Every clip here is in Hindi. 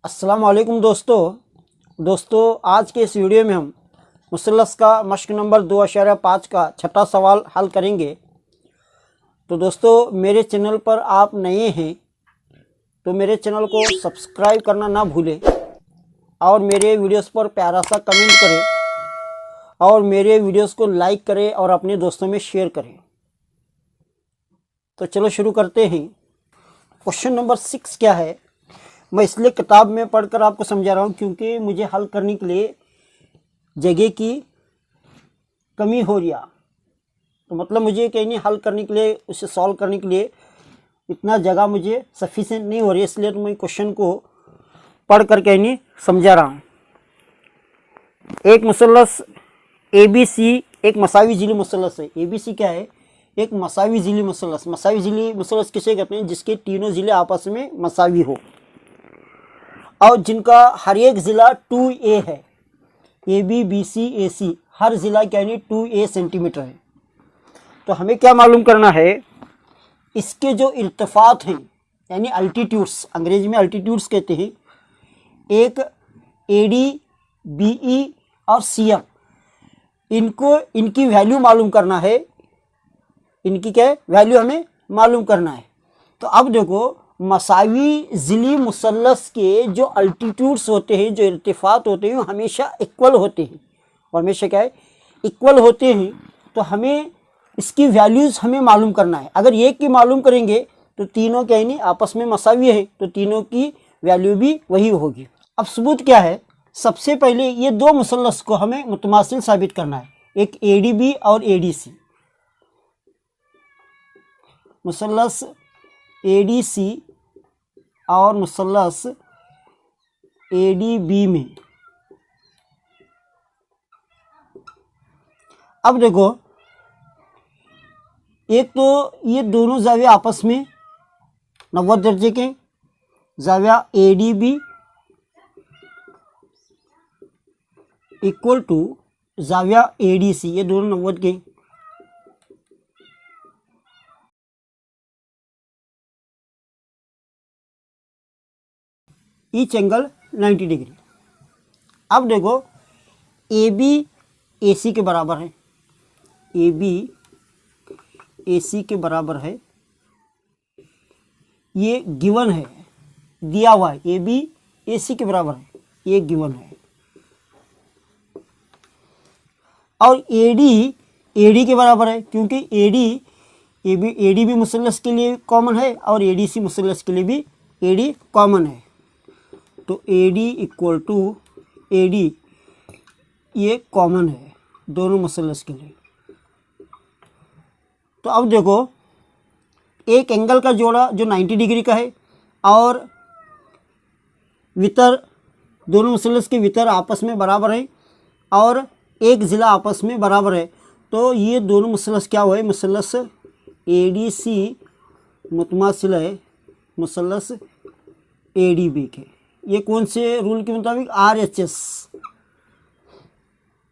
अस्सलाम वालेकुम दोस्तों आज के इस वीडियो में हम मुसल्लस का मश्क नंबर 2.5 का छठा सवाल हल करेंगे। तो दोस्तों मेरे चैनल पर आप नए हैं तो मेरे चैनल को सब्सक्राइब करना ना भूलें और मेरे वीडियोस पर प्यारा सा कमेंट करें और मेरे वीडियोस को लाइक करें और अपने दोस्तों में शेयर करें। तो चलो शुरू करते हैं। क्वेश्चन नंबर 6 क्या है, मैं इसलिए किताब में पढ़कर आपको समझा रहा हूँ क्योंकि मुझे हल करने के लिए जगह की कमी हो रही है। तो मतलब मुझे कहीं नहीं हल करने के लिए, उसे सॉल्व करने के लिए इतना जगह मुझे सफिशिएंट नहीं हो रही है, इसलिए तो मैं क्वेश्चन को पढ़ कर कहीं नहीं समझा रहा हूँ। एक मुसल्लस ABC एक मसावी जिली मुसल्लस है। ABC क्या है? एक मसावी जिली मुसल्लस। मसावी जिली मुसल्लस किसे कहते हैं? जिसके तीनों जिले आपस में मसावी हो और जिनका हर एक ज़िला 2A है। AB BC AC हर ज़िला यानी 2A सेंटीमीटर है। तो हमें क्या मालूम करना है, इसके जो इर्तफात हैं यानी अल्टीट्यूड्स, अंग्रेजी में अल्टीट्यूड्स कहते हैं। एक AD BE और CM, इनकी वैल्यू मालूम करना है। इनकी क्या है? वैल्यू हमें मालूम करना है। तो अब देखो, मसावी ज़िली मुसल्लस के जो अल्टीट्यूड्स होते हैं, जो इर्तिफात होते हैं, वो हमेशा इक्वल होते हैं। और हमेशा क्या है? इक्वल होते हैं। तो हमें इसकी वैल्यूज़ हमें मालूम करना है। अगर एक की मालूम करेंगे तो तीनों क्या नहीं आपस में मसावी है, तो तीनों की वैल्यू भी वही होगी। अब सबूत क्या है? सबसे पहले ये दो मुसल्लस को हमें मुतमासिल साबित करना है, एक ADB और ADC। मुसल्लस ADC और मुसल्लस ADB में, अब देखो, एक तो ये दोनों जाविया आपस में 90 दर्जे के, जाविया ADB इक्वल टू जाविया ADC, ये दोनों 90 के। Each angle 90 degree. अब देखो, AB AC के बराबर है, AB AC के बराबर है, ये गिवन है, दिया हुआ है। AB AC के बराबर है, ये गिवन है। और AD के बराबर है, क्योंकि AD भी मुसल्लस के लिए कॉमन है और ADC मुसल्लस के लिए भी AD कॉमन है। तो AD इक्वल टू AD, ये कॉमन है दोनों मुसल्लस के लिए। तो अब देखो, एक एंगल का जोड़ा जो 90 डिग्री का है और वितर, दोनों मुसल्लस के वितर आपस में बराबर है और एक ज़िला आपस में बराबर है। तो ये दोनों मुसल्लस क्या हुए? मुसल्लस ADC मुतमासिल है मुसल्लस ADB के। ये कौन से रूल के मुताबिक? RHS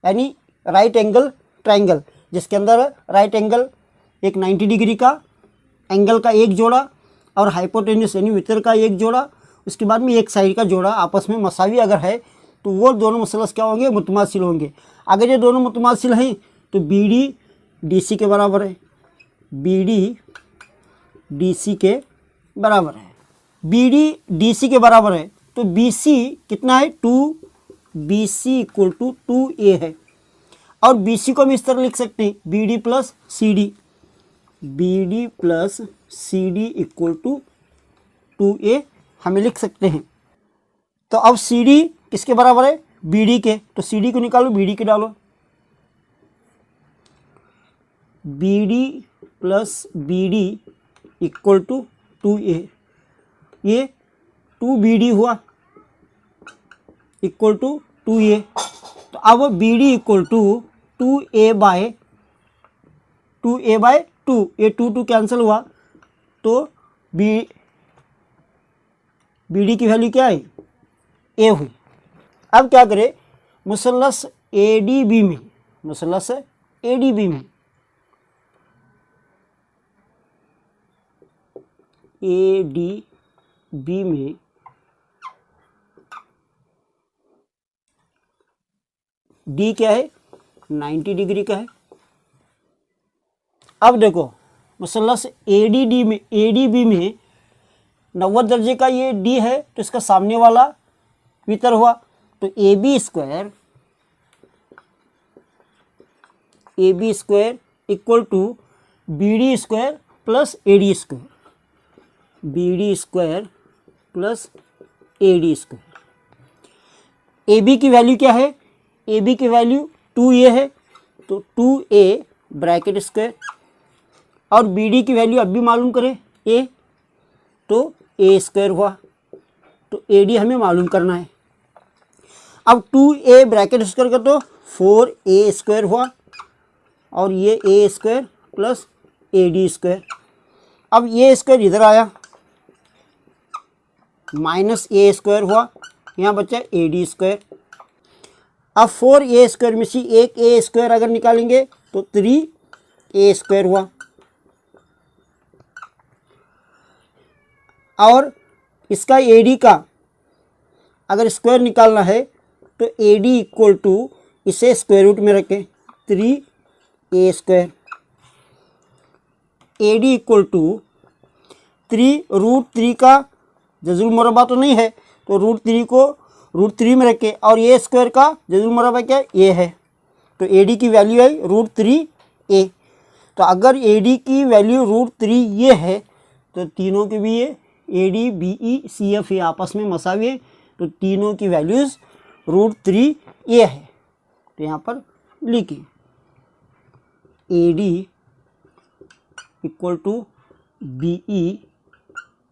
यानी राइट एंगल ट्रायंगल, जिसके अंदर राइट एंगल एक 90 डिग्री का एंगल का एक जोड़ा और हाइपोटेन्यूस यानी वितर का एक जोड़ा, उसके बाद में एक साइड का जोड़ा आपस में मसावी अगर है तो वो दोनों मुसल्लस क्या होंगे? मुतमासिल होंगे। अगर ये दोनों मुतमासिल हैं तो BD DC के बराबर है, BD DC के बराबर है। BD DC के बराबर है तो BC कितना है? 2। BC इक्वल टू 2A है। और BC को हम इस तरह लिख सकते हैं, BD plus CD, BD plus CD equal to 2A हमें लिख सकते हैं। तो अब CD किसके बराबर है? BD के। तो CD को निकालो, BD के डालो, BD plus BD equal to 2A, ये 2BD हुआ इक्वल टू 2A। तो अब BD equal to 2A bye 2, ये 2 कैंसिल हुआ तो BD की वैल्यू क्या है? A हुई। अब क्या करें? मुसल्लस ADB में, मुसल्लस ADB में ADB में डी क्या है 90 डिग्री का है। अब देखो मुसल्लस ADD में ADB में 90 दर्जे का ये डी है, तो इसका सामने वाला वितर हुआ, तो AB square equal to BD square plus AD square, BD square plus AD square. AB की वैल्यू क्या है, AB की वैल्यू 2A है, तो 2A ब्रैकेट स्क्वायर, और BD की वैल्यू अब भी मालूम करें A, तो A स्क्वायर हुआ, तो AD हमें मालूम करना है। अब 2A ब्रैकेट स्क्वायर कर तो 4A स्क्वायर हुआ, और ये A square plus AD square. अब ये स्क्वायर इधर आया, माइनस A स्क्वायर हुआ, यहाँ बचा AD स्क्वायर। अब 4A स्क्वायर में से एक A स्क्वायर अगर निकालेंगे तो 3A स्क्वायर हुआ, और इसका AD का अगर स्क्वायर निकालना है तो AD इक्वल टू इसे स्क्वायर रूट में रखें 3A square, AD equal to 3√3 का जज़ुल मुरब्बा तो नहीं है, तो √3 को √3 में रखें, और ये स्क्वायर का जज़ुल मुरब्बा क्या है, ये है, तो AD की वैल्यू है √3A। तो अगर AD की वैल्यू √3 ये है, तो तीनों के भी ये AD BE CF ये आपस में मसावी है, तो तीनों की वैल्यूज़ √3A है। तो यहाँ पर लिखिए AD equal to BE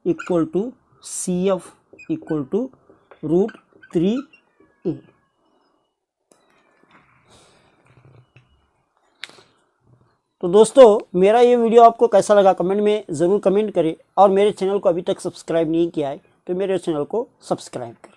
equal to CF equal to √3A। तो दोस्तों मेरा ये वीडियो आपको कैसा लगा कमेंट में ज़रूर कमेंट करें, और मेरे चैनल को अभी तक सब्सक्राइब नहीं किया है तो मेरे चैनल को सब्सक्राइब करें।